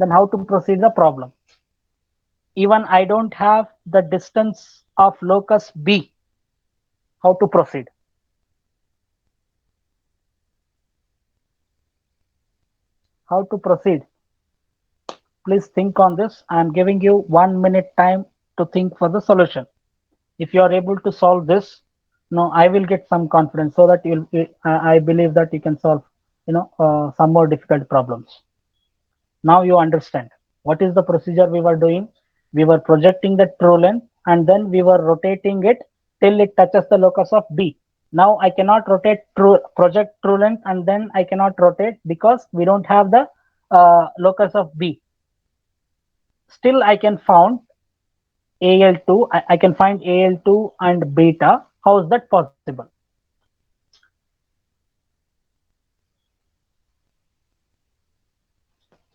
then how to proceed the problem? Even I don't have the distance of locus B, how to proceed? How to proceed? Please think on this. I am giving you 1 minute time to think for the solution. If you are able to solve this, no, I will get some confidence so that you'll, I believe that you can solve, some more difficult problems. Now you understand what is the procedure we were doing. We were projecting the true length and then we were rotating it till it touches the locus of B. Now I cannot project true length and then I cannot rotate because we don't have the locus of B. Still I can found AL2, I can find AL2 and beta. How is that possible?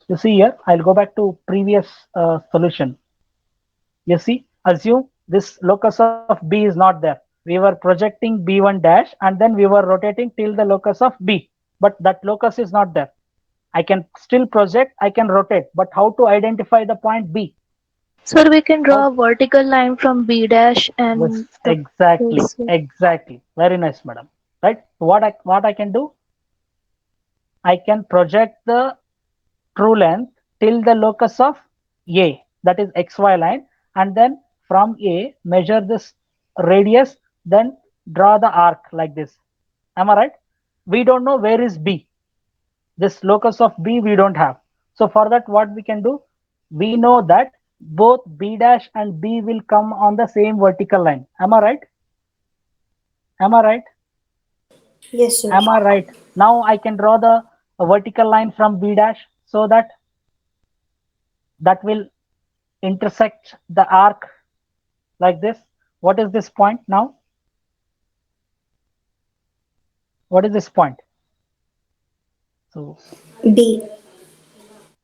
You see here, I'll go back to previous solution. You see, assume this locus of B is not there. We were projecting B1 dash and then we were rotating till the locus of B, but that locus is not there. I can still project, I can rotate, but how to identify the point B? Sir, we can How? draw a vertical line from B dash Yes, and the exactly, place it. exactly. Very nice, madam. Right? What I can do? I can project the true length till the locus of A, that is XY line, and then from A measure this radius, then draw the arc like this. Am I right? We don't know where is B. This locus of B we don't have. So for that, what we can do? We know that both B dash and B will come on the same vertical line. Am I right? Am I right? Yes, sir. Am I right? Now I can draw the vertical line from B dash so that will intersect the arc like this. What is this point now? What is this point? So B.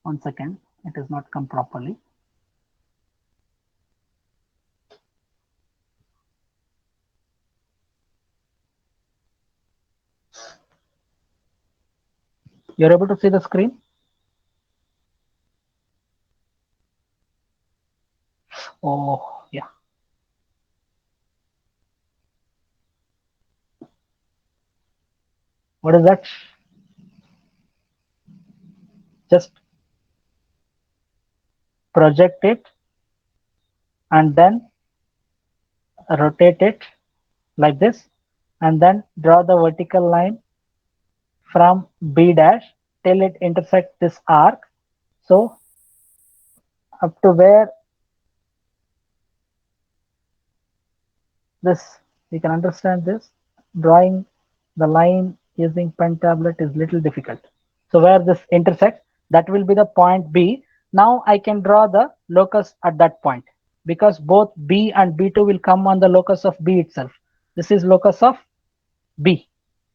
1 second, it is not come properly. You're able to see the screen? Oh, yeah. What is that? Just project it and then rotate it like this and then draw the vertical line from B dash till it intersects this arc. So up to where this, you can understand this, drawing the line using pen tablet is little difficult. So where this intersects, that will be the point B. Now I can draw the locus at that point because both B and B2 will come on the locus of B itself. This is locus of B.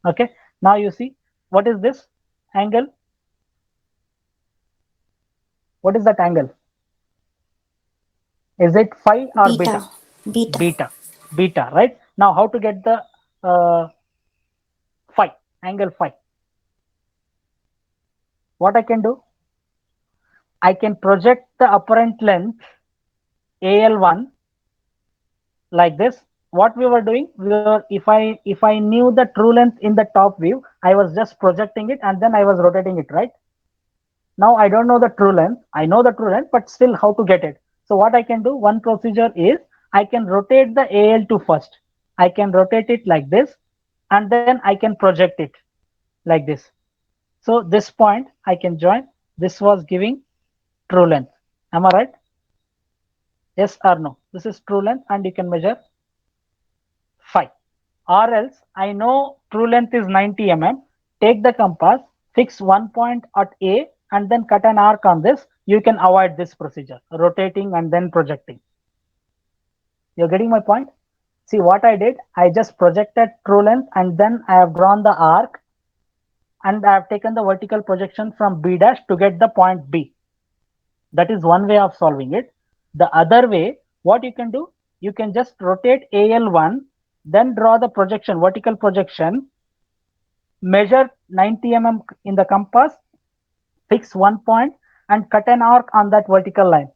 Okay. Now you see, what is this angle? What is that angle? Is it phi or Beta. beta? Beta. Beta. Beta, right? Now how to get the phi, angle phi? What I can do? I can project the apparent length AL1 like this. What we were doing, if I knew the true length in the top view, I was just projecting it and then I was rotating it, right? Now I don't know the true length. I know the true length, but still how to get it? So what I can do, one procedure is I can rotate the AL2 first. I can rotate it like this and then I can project it like this. So this point I can join. This was giving true length. Am I right? Yes or no? This is true length and you can measure phi. Or else I know true length is 90 mm. Take the compass, fix one point at A and then cut an arc on this. You can avoid this procedure, rotating and then projecting. You're getting my point? See what I did? I just projected true length and then I have drawn the arc and I have taken the vertical projection from B dash to get the point B. That is one way of solving it. The other way, what you can do, you can just rotate AL1, then draw the projection, vertical projection, measure 90 mm in the compass, fix one point, and cut an arc on that vertical line.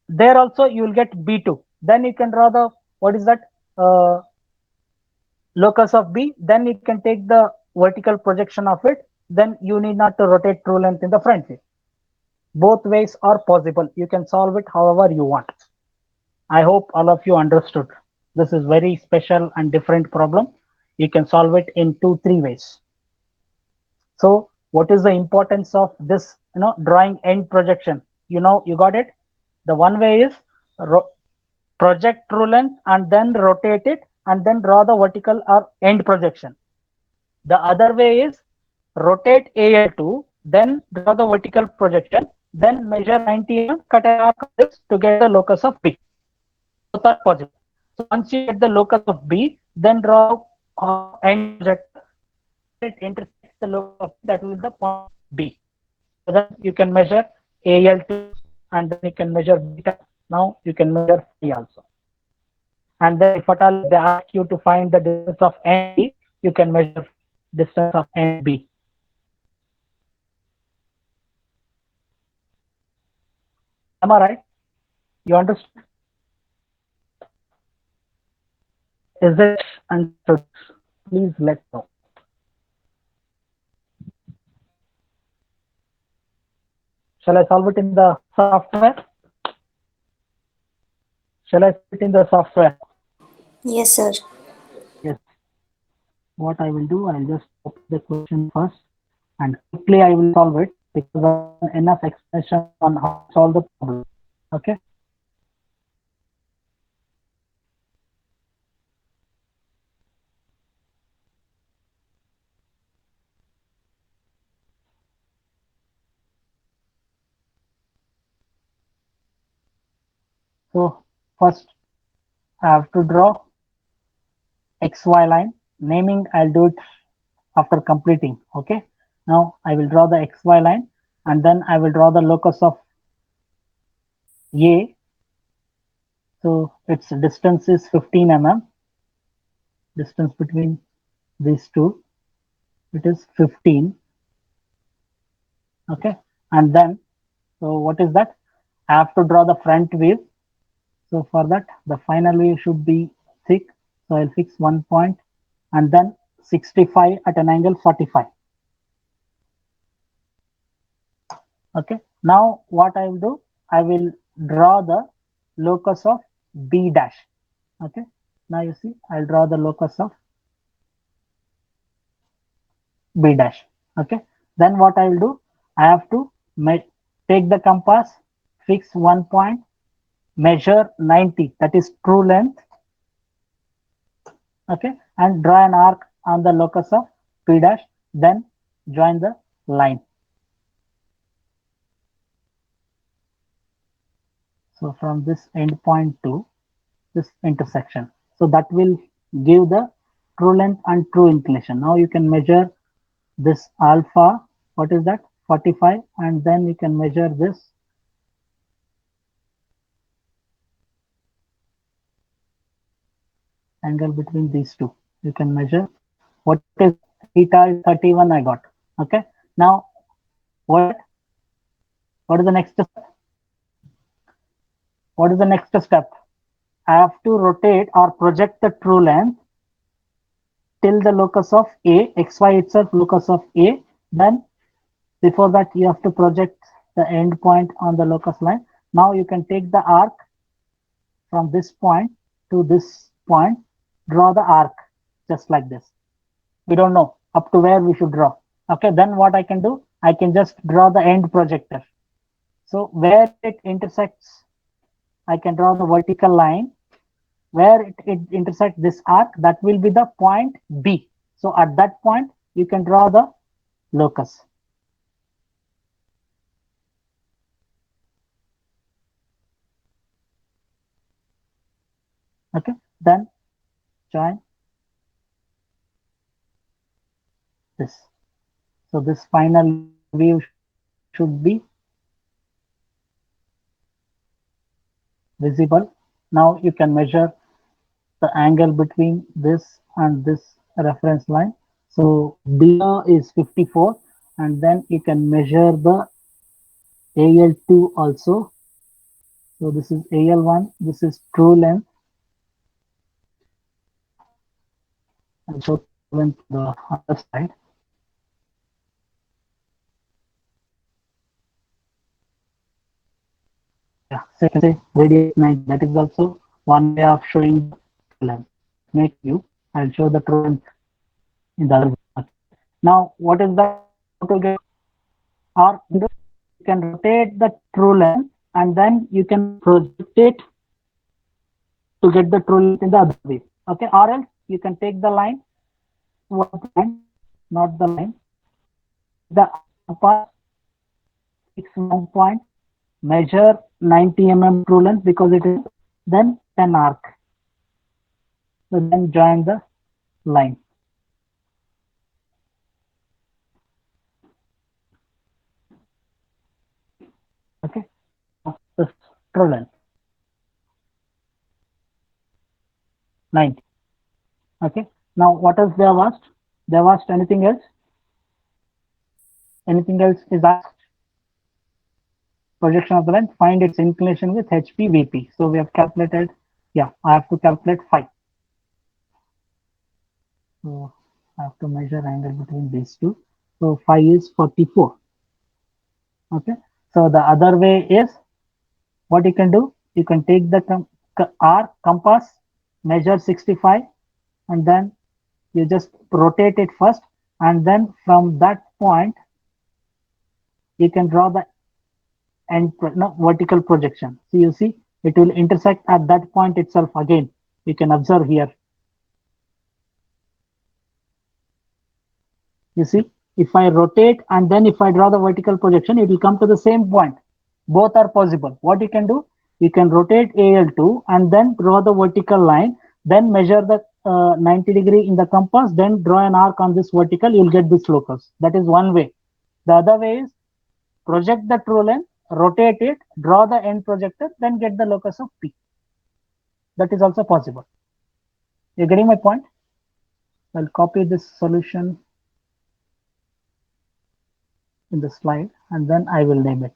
There also you will get B2. Then you can draw the, what is that, locus of B. Then you can take the vertical projection of it. Then you need not to rotate true length in the front view. Both ways are possible. You can solve it however you want. I hope all of you understood. This is very special and different problem. You can solve it in 2-3 ways. So what is the importance of this, drawing end projection? You got it. The one way is project true length and then rotate it and then draw the vertical or end projection. The other way is rotate AL2, then draw the vertical projection, then measure 90 mm, cut an arc of this to get the locus of B. Both are possible. So once you get the locus of B, then draw end projector. It intersects the locus of B, that will be the point B. So then you can measure AL2 and then you can measure beta. Now you can measure phi also. And then if at all they ask you to find the distance of NB, you can measure distance of NB. Am I right? You understand? Is it understood? Please let know. Shall I solve it in the software? Shall I solve it in the software? Yes, sir. Yes. What I will do, I'll just open the question first and quickly I will solve it because I have enough explanation on how to solve the problem. Okay. So first I have to draw XY line. Naming I'll do it after completing. Okay. Now I will draw the XY line and then I will draw the locus of A. So its distance is 15 mm. Distance between these two, it is 15. Okay. And then, so what is that? I have to draw the front view. So for that, the final view should be thick. So I'll fix 1 point and then 65 at an angle 45. Okay. Now what I will do, I will draw the locus of B dash. Okay. Now you see, I'll draw the locus of B dash. Okay. Then what I will do, I have to take the compass, fix 1 point, measure 90, that is true length. Okay. And draw an arc on the locus of P dash, then join the line. So from this end point to this intersection. So that will give the true length and true inclination. Now you can measure this alpha, what is that? 45, and then you can measure this angle between these two. You can measure what is theta is 31 I got. Okay. Now what is the next step? What is the next step? I have to rotate or project the true length till the locus of A, XY itself locus of A. Then before that you have to project the end point on the locus line. Now you can take the arc from this point to this point, draw the arc just like this. We don't know up to where we should draw. Okay, then what I can do, I can just draw the end projector. So where it intersects, I can draw the vertical line. Where it intersects this arc, that will be the point B. So at that point, you can draw the locus. Okay, then join this. So this final view should be visible. Now you can measure the angle between this and this reference line. So beta is 54, and then you can measure the AL2 also. So this is AL1, this is true length. I'll show true length to the other side. Yeah, so you can say radius 90. That is also one way of showing the true length. Make view. I'll show the true length in the other way. Okay. Now, what is the to get, or you can rotate the true length and then you can project it to get the true length in the other way. Okay, or else you can take the line, what line, not the line, the compass, fix 1 point, measure 90 mm true length because it is, then 10 arc. So then join the line. Okay, the true length 90. Okay, now what else they have asked? They have asked anything else? Anything else is asked? Projection of the length, find its inclination with HP VP. So we have calculated, yeah, I have to calculate phi. So I have to measure angle between these two. So phi is 44. Okay, so the other way is, what you can do, you can take the R compass, measure 65, and then you just rotate it first, and then from that point you can draw the end vertical projection. So you see it will intersect at that point itself. Again, you can observe here. You see, if I rotate and then if I draw the vertical projection, it will come to the same point. Both are possible. What you can do, you can rotate AL2 and then draw the vertical line, then measure the 90 degree in the compass, then draw an arc on this vertical, you'll get this locus. That is one way. The other way is project the true length, rotate it, draw the end projector, then get the locus of P. That is also possible. You're getting my point? I'll copy this solution in the slide and then I will name it.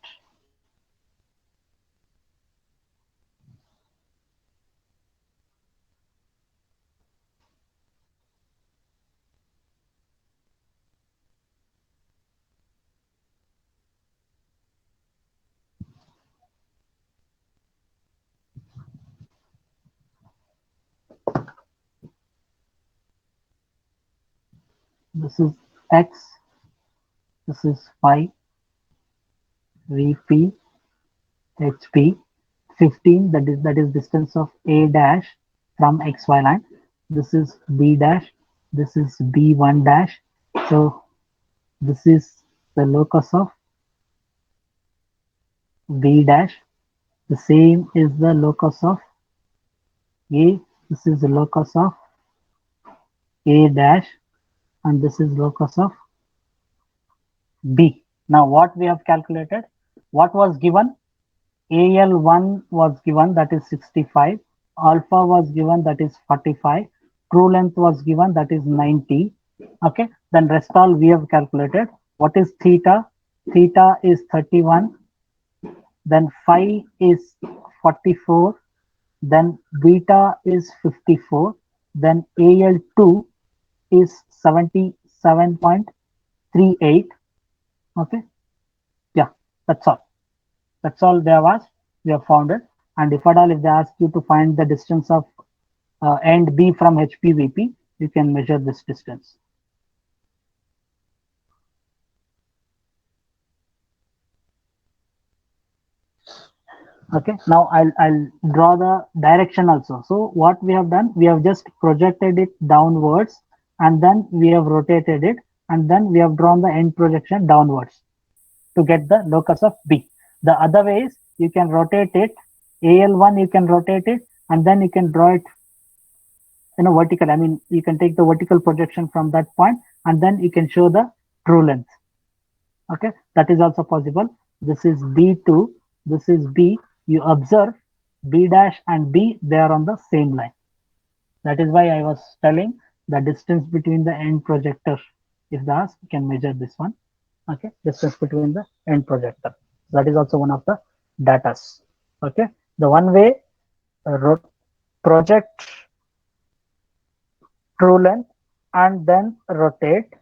This is X, this is phi, VP, HP, 15, that is distance of A dash from XY line. This is B dash, this is B1 dash. So this is the locus of B dash. The same is the locus of A. This is the locus of A dash, and this is locus of B. Now what we have calculated, what was given? AL1 was given, that is 65. Alpha was given, that is 45. True length was given, that is 90. Okay, then rest all we have calculated. What is theta? Theta is 31. Then phi is 44. Then beta is 54. Then AL2 is 77.38. Okay, yeah, that's all. That's all they have asked. We have found it. And if at all, if they ask you to find the distance of end B from HPVP, you can measure this distance. Okay, now I'll draw the direction also. So what we have done, we have just projected it downwards and then we have rotated it and then we have drawn the end projection downwards to get the locus of B. The other way is you can rotate it, AL1 you can rotate it and then you can draw it vertical. I mean, you can take the vertical projection from that point and then you can show the true length. Okay, that is also possible. This is B2, this is B. You observe B dash and B, they are on the same line. That is why I was telling the distance between the end projector. If they ask, you can measure this one. Okay, distance between the end projector. That is also one of the datas. Okay, the one way project true length and then rotate,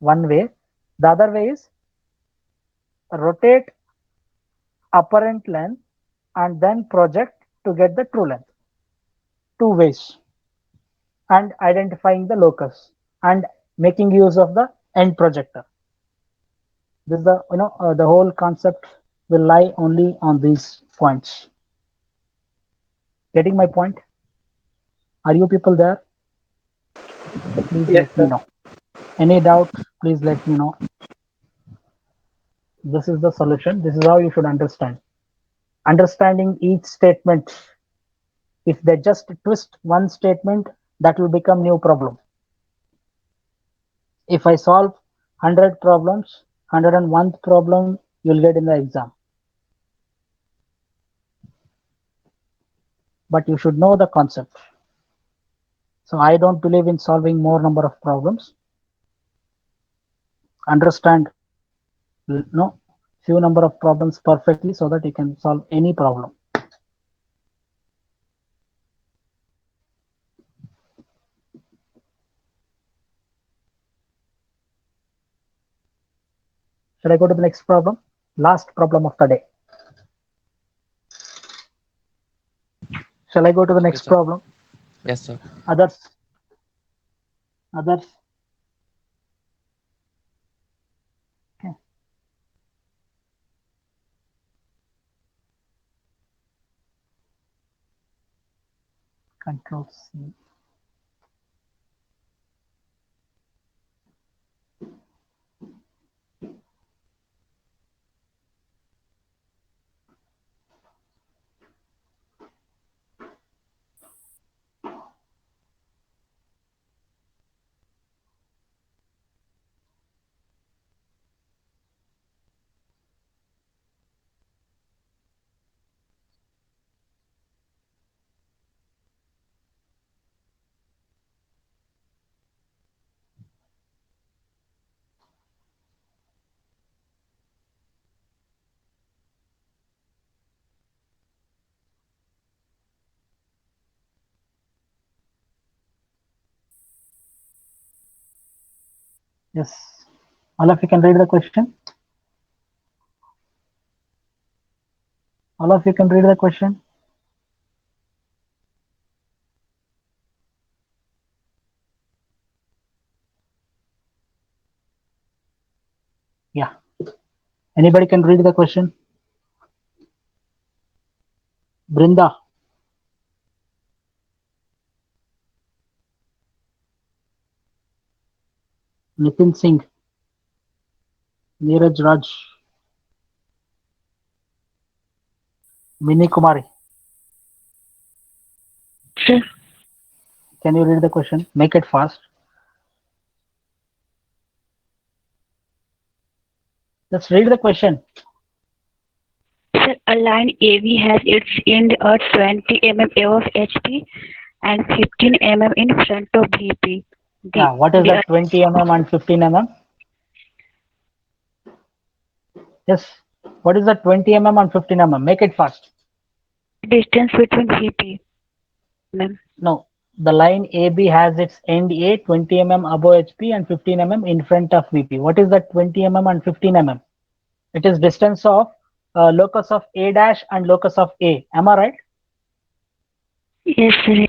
one way. The other way is rotate apparent length and then project to get the true length. Two ways. And identifying the locus and making use of the end projector. This is the the whole concept will lie only on these points. Getting my point? Are you people there? Please Yes, let me sir. know. Any doubt, please let me know. This is the solution. This is how you should understand. Understanding each statement. If they just twist one statement, that will become new problem. If I solve 100 problems, 101th problem you'll get in the exam. But you should know the concept. So I don't believe in solving more number of problems. Understand few number of problems perfectly so that you can solve any problem. Should I go to the next problem? Last problem of the day. Shall I go to the next Yes, sir. problem? Yes, sir. Others? Okay. Control C. Yes. All of you can read the question. All of you can read the question. Yeah. Anybody can read the question? Brinda. Nitin Singh. Neeraj Raj. Mini Kumari. Sir, Can you read the question? Make it fast. Just read the question. Sir, a line AB has its end at 20 mm above HP and 15 mm in front of VP. Yeah. What is that 20 mm and 15 mm? Yes. What is that 20 mm and 15 mm? Make it fast. distance between VP. No. The line AB has its end A 20 mm above HP and 15 mm in front of VP. What is that 20 mm and 15 mm? It is distance of locus of A dash and locus of A. Am I right? Yes, sir. Yes.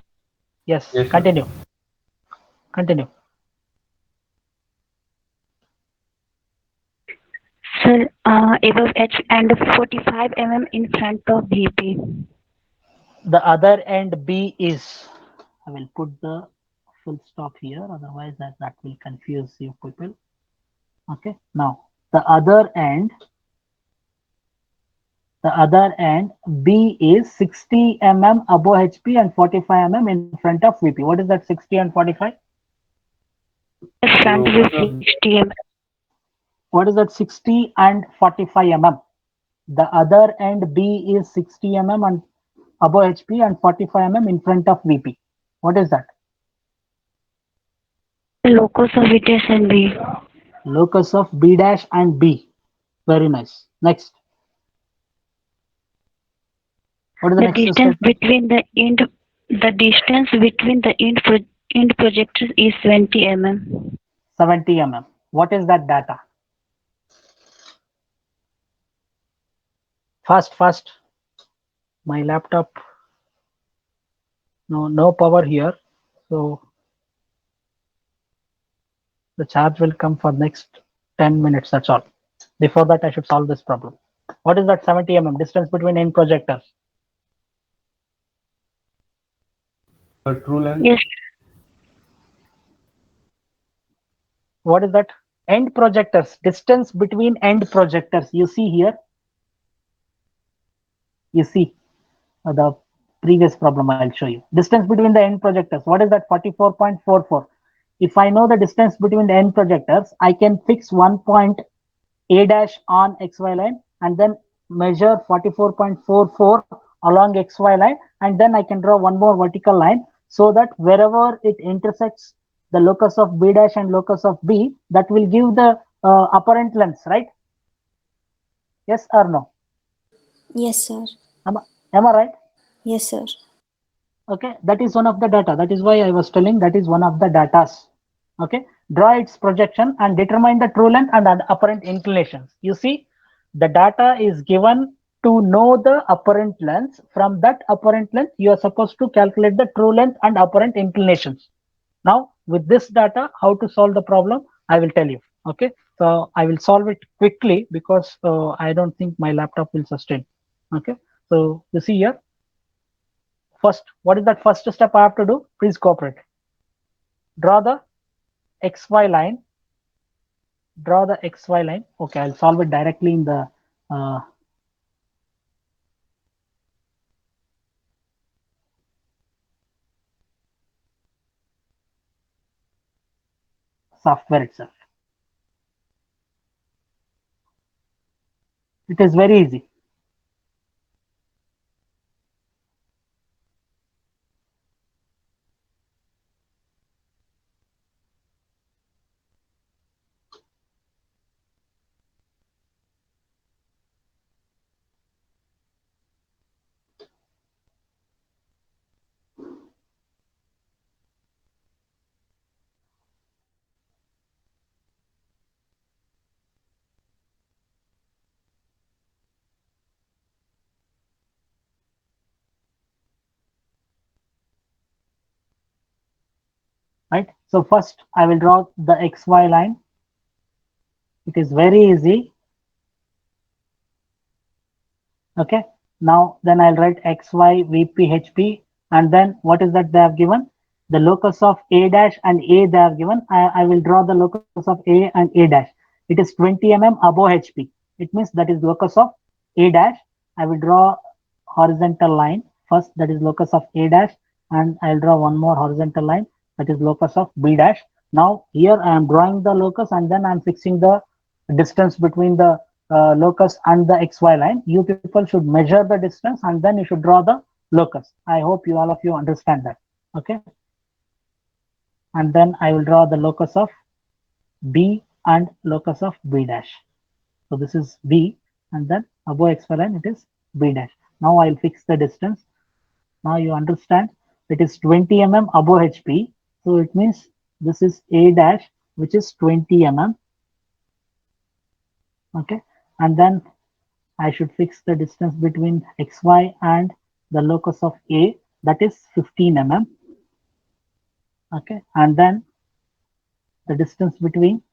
Yes, sir. Continue. Continue. Sir, above H and 45 mm in front of VP. The other end B is, I will put the full stop here, otherwise that will confuse you people. Okay. Now the other end B is 60 mm above HP and 45 mm in front of VP. What is that 60 and 45? Front Locus view of 60 mm. What is that 60 and 45 mm? The other end B is 60 mm and above HP and 45 mm in front of VP. What is that? Locus of V dash and B. Locus of B dash and B. Very nice. Next. What is the next distance statement? between the end projectors is 20 mm. 70 mm. What is that data? Fast. My laptop. No power here. So the charge will come for next 10 minutes. That's all. Before that, I should solve this problem. What is that 70 mm distance between end projectors? The true length. Yes. What is that? End projectors, distance between end projectors. You see here. You see the previous problem I'll show you. Distance between the end projectors. What is that? 44.44. If I know the distance between the end projectors, I can fix one point A dash on XY line and then measure 44.44 along XY line, and then I can draw one more vertical line so that wherever it intersects the locus of B dash and locus of B, that will give the apparent length, right? Yes or no? Yes, sir. Am I right? Yes, sir. Okay, that is one of the data. That is why I was telling that is one of the datas. Okay, draw its projection and determine the true length and apparent inclinations. You see, the data is given to know the apparent length. From that apparent length, you are supposed to calculate the true length and apparent inclinations. Now, with this data, how to solve the problem, I will tell you. Okay, so I will solve it quickly because I don't think my laptop will sustain. Okay, so you see here. First, what is that first step I have to do? Please cooperate. Draw the XY line. Draw the XY line. Okay, I'll solve it directly in the software itself. It is very easy. Right. So first, I will draw the XY line. It is very easy. Okay. Now, then I'll write XY, VP, HP, and then what is that they have given? The locus of A dash and A they have given. I will draw the locus of A and A dash. It is 20 mm above HP. It means that is locus of A dash. I will draw horizontal line first, that is locus of A dash, and I'll draw one more horizontal line, that is locus of B dash. Now here I am drawing the locus and then I'm fixing the distance between the locus and the XY line. You people should measure the distance and then you should draw the locus. I hope you all of you understand that. Okay. And then I will draw the locus of B and locus of B dash. So this is B, and then above XY line it is B dash. Now I'll fix the distance. Now you understand it is 20 mm above HP. So it means this is A dash, which is 20 mm. Okay. And then I should fix the distance between XY and the locus of A, that is 15 mm. Okay. And then the distance between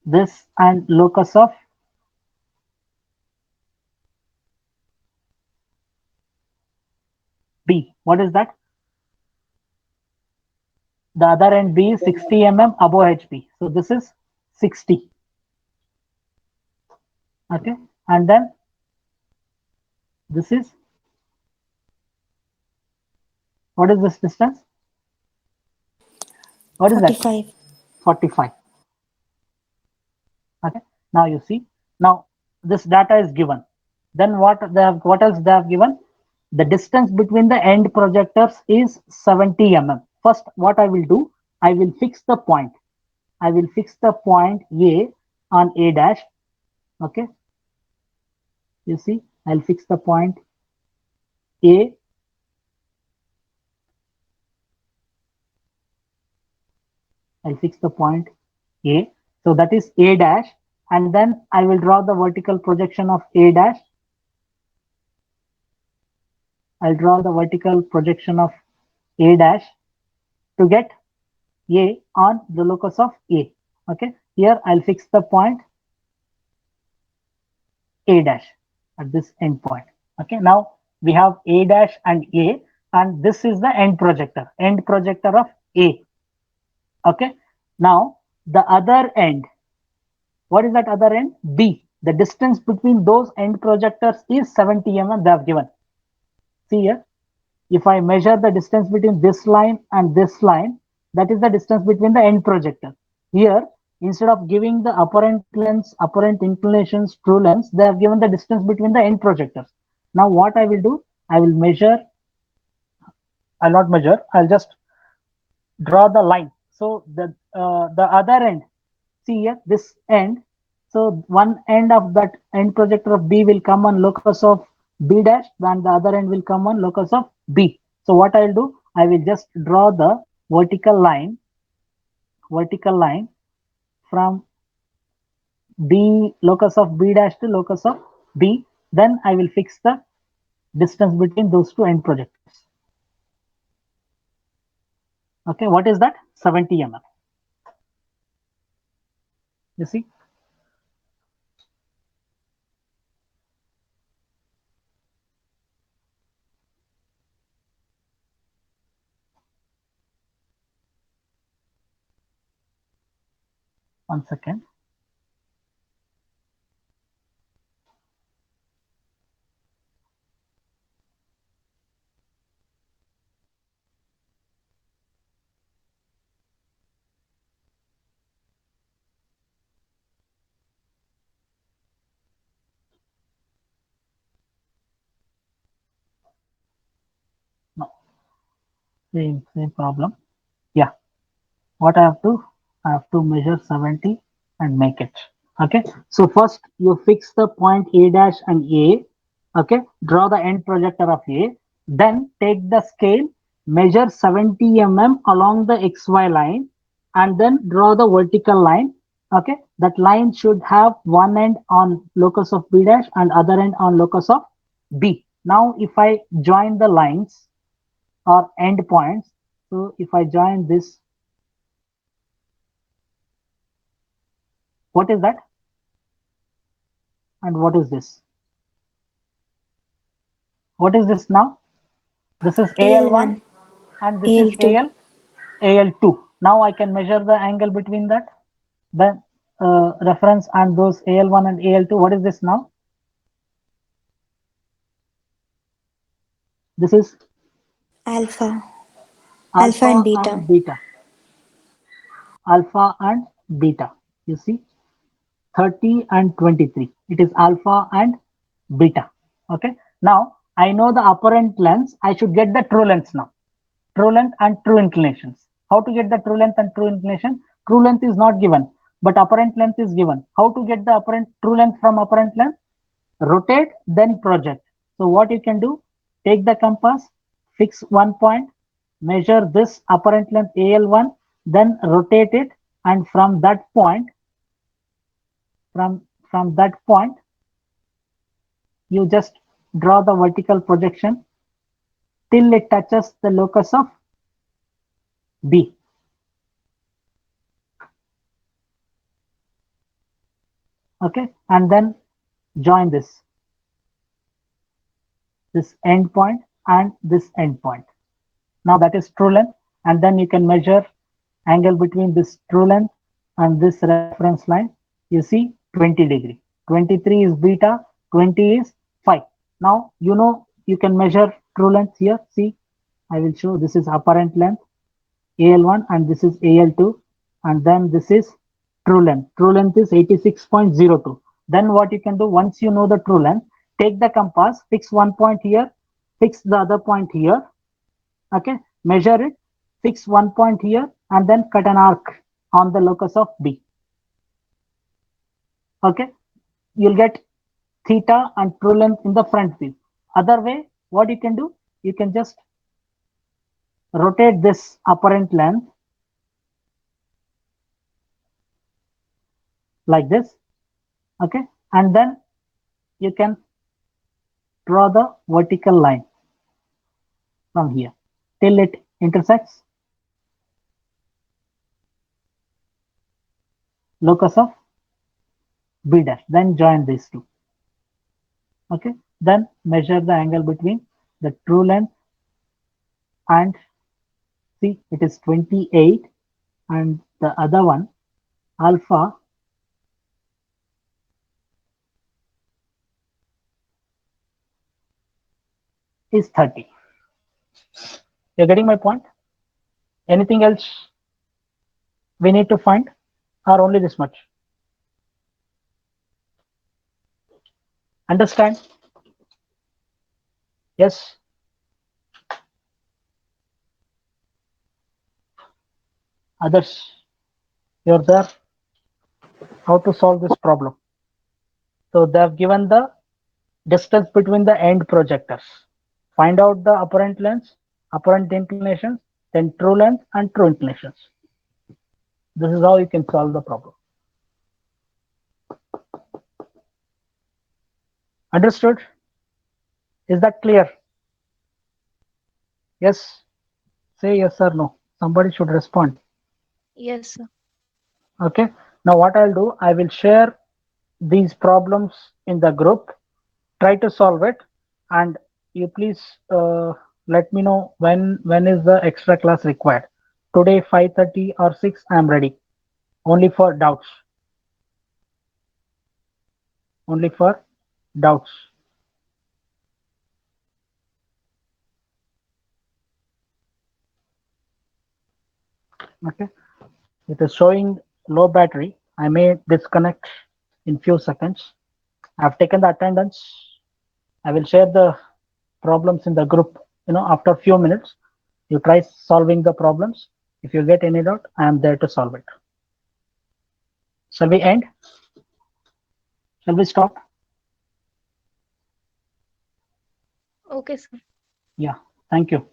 this and locus of B. What is that? The other end B is 60 mm above HP. So this is 60. Okay. And then this is, what is this distance? What is 45. that? 45. Okay. Now you see. Now this data is given. Then what else they have given? The distance between the end projectors is 70 mm. First, what I will do, I will fix the point. I will fix the point A on A dash. Okay. You see, I'll fix the point A. I'll fix the point A. So that is A dash, and then I will draw the vertical projection of A dash. I'll draw the vertical projection of A dash to get A on the locus of A. Okay, here I'll fix the point A dash at this end point. Okay, now we have A dash and A, and this is the end projector of A. Okay, now the other end, what is that other end? B. The distance between those end projectors is 70 mm. They have given. See here, if I measure the distance between this line and this line, that is the distance between the end projector. Here, instead of giving the apparent lengths, apparent inclinations, true lengths, they have given the distance between the end projectors. Now what I will do, I will measure, I'll not measure, I'll just draw the line. So the other end, see here, this end, so one end of that end projector of B will come on locus of B dash, and the other end will come on locus of B. So what I'll do, I will just draw the vertical line from B, locus of B dash to locus of B. Then I will fix the distance between those two end projectors. Okay, what is that? 70 mm. You see? One second. No, same problem. Yeah, what I have to measure 70 and make it. Okay, so first you fix the point A dash and A. Okay, draw the end projector of A. Then take the scale, measure 70 mm along the XY line, and then draw the vertical line. Okay, that line should have one end on locus of B dash and other end on locus of B. Now if I join the lines or end points, so if I join this, what is that? And what is this? What is this now? This is AL1 and this is AL2. AL2. Now I can measure the angle between that. The reference and those AL1 and AL2. What is this now? This is Alpha and beta. Alpha and beta. You see, 30 and 23. It is alpha and beta. Okay. Now I know the apparent lengths. I should get the true lengths now. True length and true inclinations. How to get the true length and true inclination? True length is not given, but apparent length is given. How to get the apparent true length from apparent length? Rotate, then project. So what you can do, take the compass, fix one point, measure this apparent length AL1, then rotate it, and from that point, you just draw the vertical projection till it touches the locus of B. Okay, and then join this end point and this end point. Now that is true length, and then you can measure angle between this true length and this reference line. You see 20 degree. 23 is beta, 20 is phi. Now you know you can measure true length here. See, I will show this is apparent length AL1 and this is AL2, and then this is true length. True length is 86.02. Then what you can do, once you know the true length, take the compass, fix one point here, fix the other point here. Okay, measure it, fix one point here, and then cut an arc on the locus of B. Okay, you'll get theta and true length in the front view. Other way, what you can do, you can just rotate this apparent length like this, okay, and then you can draw the vertical line from here till it intersects locus of B dash, then join these two. Okay, then measure the angle between the true length and see it is 28, and the other one alpha is 30. You're getting my point? Anything else we need to find, or only this much? Understand? Yes? Others, you're there? How to solve this problem? So they have given the distance between the end projectors. Find out the apparent lengths, apparent inclinations, then true length and true inclinations. This is how you can solve the problem. Understood? Is that clear? Yes? Say yes or no. Somebody should respond. Yes, sir. Okay. Now what I'll do, I will share these problems in the group. Try to solve it, and you please let me know when is the extra class required. Today 5:30 or 6, I am ready. Only for doubts. Only for doubts. Okay. It is showing low battery. I may disconnect in few seconds. I have taken the attendance. I will share the problems in the group. After a few minutes, you try solving the problems. If you get any doubt, I am there to solve it. Shall we end? Shall we stop? Okay, sir. Yeah. Thank you.